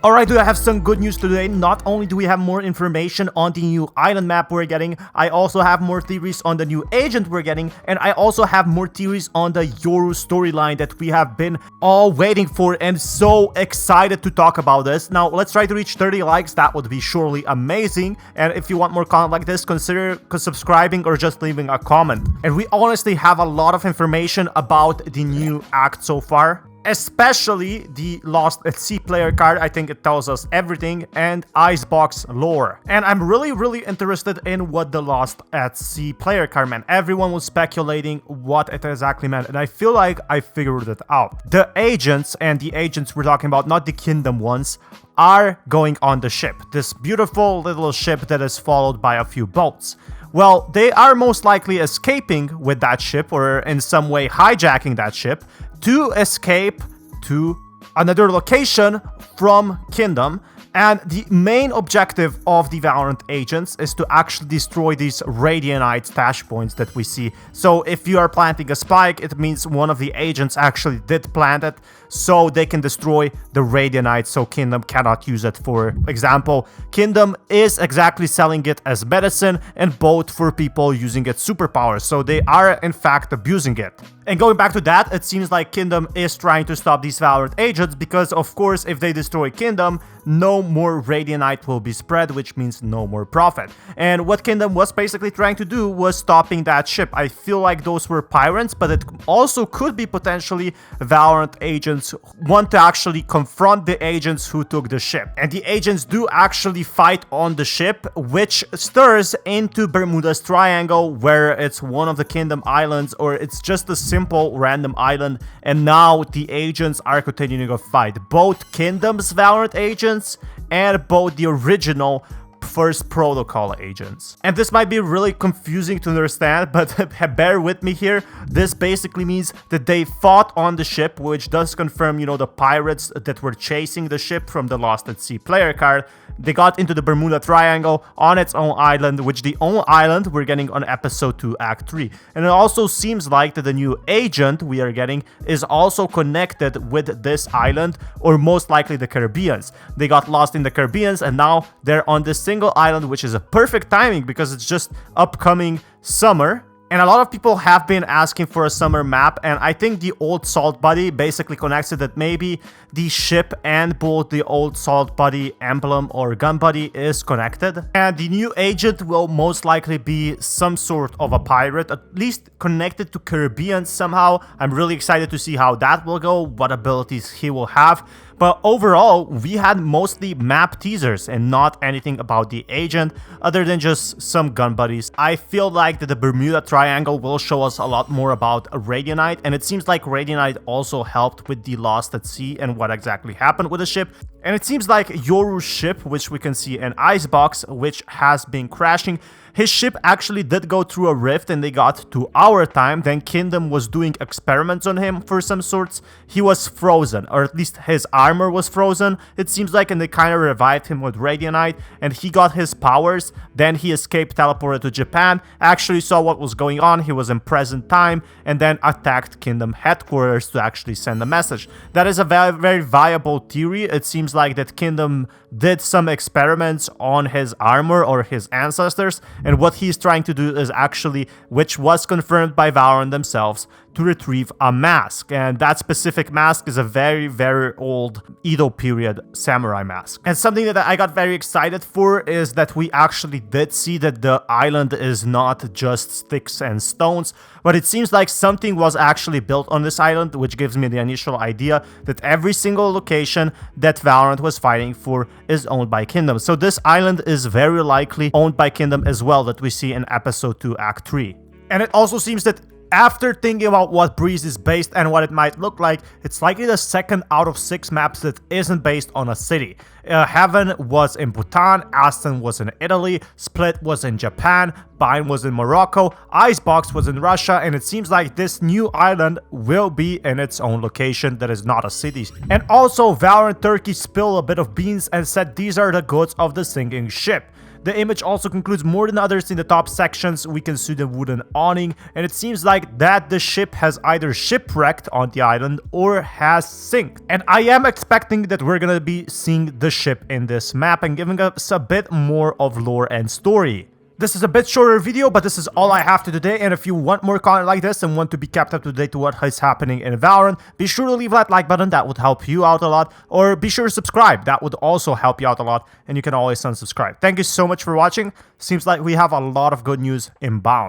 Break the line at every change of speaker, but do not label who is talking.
Alright, dude, I have some good news today. Not only do we have more information on the new island map we're getting, I also have more theories on the new agent we're getting, and I also have more theories on the Yoru storyline that we have been all waiting for, and so excited to talk about this. Now, let's try to reach 30 likes. That would be surely amazing. And if you want more content like this, consider subscribing or just leaving a comment. And we honestly have a lot of information about the new act so far. Especially the Lost at Sea player card. I think it tells us everything, and Icebox lore. And I'm really interested in what the Lost at Sea player card meant. Everyone was speculating what it exactly meant, and I feel like I figured it out. The agents, and the agents we're talking about, not the Kingdom ones, are going on the ship. This beautiful little ship that is followed by a few boats. Well, they are most likely escaping with that ship, or in some way hijacking that ship, to escape to another location from Kingdom. And the main objective of the Valorant agents is to actually destroy these Radianite stash points that we see. So if you are planting a spike, it means one of the agents actually did plant it, so they can destroy the Radianite, so Kingdom cannot use it. For example, Kingdom is exactly selling it as medicine and both for people using its superpowers, so they are in fact abusing it. And going back to that, it seems like Kingdom is trying to stop these Valorant agents because, of course, if they destroy Kingdom, no more Radianite will be spread, which means no more profit. And what Kingdom was basically trying to do was stopping that ship. I feel like those were pirates, but it also could be potentially Valorant agents want to actually confront the agents who took the ship. And the agents do actually fight on the ship, which stirs into Bermuda's Triangle, where it's one of the Kingdom islands, or it's just a simple random island. And now the agents are continuing a fight. Both Kingdom's Valorant agents and both the original First Protocol agents. And this might be really confusing to understand, but bear with me here. This basically means that they fought on the ship, which does confirm, the pirates that were chasing the ship from the Lost at Sea player card. They got into the Bermuda Triangle on its own island, which the own island we're getting on episode 2 act 3. And it also seems like that the new agent we are getting is also connected with this island, or most likely the Caribbeans. They got lost in the Caribbeans and now they're on this single island, which is a perfect timing because it's just upcoming summer. And a lot of people have been asking for a summer map, and I think the old Salt Buddy basically connects it, that maybe the ship and both the old Salt Buddy emblem or gun buddy is connected. And the new agent will most likely be some sort of a pirate, at least connected to Caribbean somehow. I'm really excited to see how that will go, what abilities he will have. But overall, we had mostly map teasers and not anything about the agent, other than just some gun buddies. I feel like that the Bermuda Triangle will show us a lot more about Radianite, and it seems like Radianite also helped with the Lost at Sea and what exactly happened with the ship. And it seems like Yoru's ship, which we can see in Icebox, which has been crashing, his ship actually did go through a rift and they got to our time. Then Kingdom was doing experiments on him for some sorts. He was frozen, or at least his armor was frozen, it seems like, and they kind of revived him with Radianite and he got his powers. Then he escaped, teleported to Japan, actually saw what was going on, he was in present time, and then attacked Kingdom headquarters to actually send a message. That is a very viable theory. It seems like that Kingdom did some experiments on his armor or his ancestors, and what he's trying to do is actually, which was confirmed by Valorant themselves, to retrieve a mask. And that specific mask is a very old Edo period samurai mask. And something that I got very excited for is that we actually did see that the island is not just sticks and stones, but it seems like something was actually built on this island, which gives me the initial idea that every single location that Valorant was fighting for is owned by Kingdom. So this island is very likely owned by Kingdom as well, that we see in episode 2 act 3. And it also seems that after thinking about what Breeze is based and what it might look like, it's likely the second out of 6 maps that isn't based on a city. Heaven was in Bhutan, Aston was in Italy, Split was in Japan, Bind was in Morocco, Icebox was in Russia, and it seems like this new island will be in its own location that is not a city. And also, Valorant Turkey spilled a bit of beans and said these are the goods of the sinking ship. The image also concludes more than others in the top sections. We can see the wooden awning, and it seems like that the ship has either shipwrecked on the island or has sunk. And I am expecting that we're gonna be seeing the ship in this map and giving us a bit more of lore and story. This is a bit shorter video, but this is all I have to today, and if you want more content like this and want to be kept up to date to what is happening in Valorant, be sure to leave that like button, that would help you out a lot, or be sure to subscribe, that would also help you out a lot, and you can always unsubscribe. Thank you so much for watching. Seems like we have a lot of good news inbound.